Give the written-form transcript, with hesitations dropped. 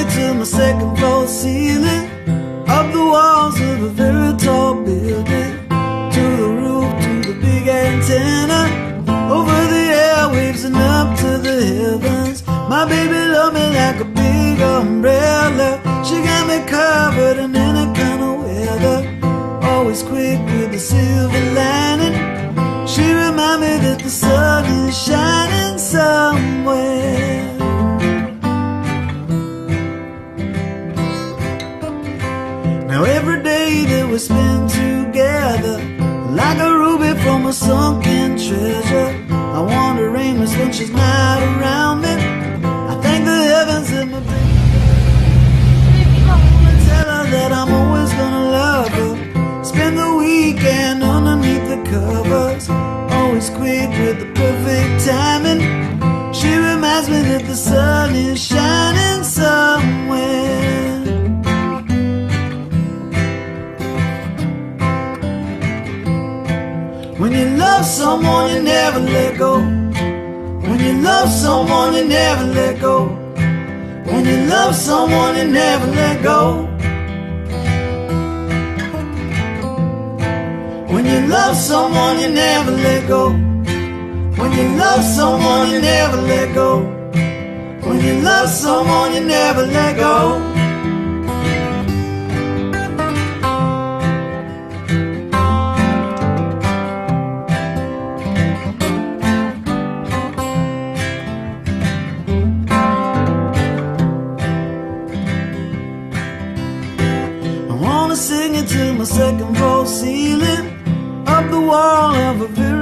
it to my second floor ceiling, up the walls of a very tall building, to the roof, to the big antenna, over the airwaves and up to the heavens. My baby loved me like a big umbrella. She got me covered in any kind of weather, always quick with the silver lining. She reminds me that the sun is shining somewhere. Now every day that we spend together, like a ruby from a sunken treasure, I wonder aimless when she's not around me. I thank the heavens that my baby, I wanna tell her that I'm always gonna love her, spend the weekend underneath the covers, always quick with the perfect timing. She reminds me that the sun is shining somewhere. When you love someone, you never let go. When you love someone, you never let go. When you love someone, you never let go. When you love someone, you never let go. When you love someone, you never let go. When you love someone, you never let go. Singing to my second floor ceiling, up the wall of a very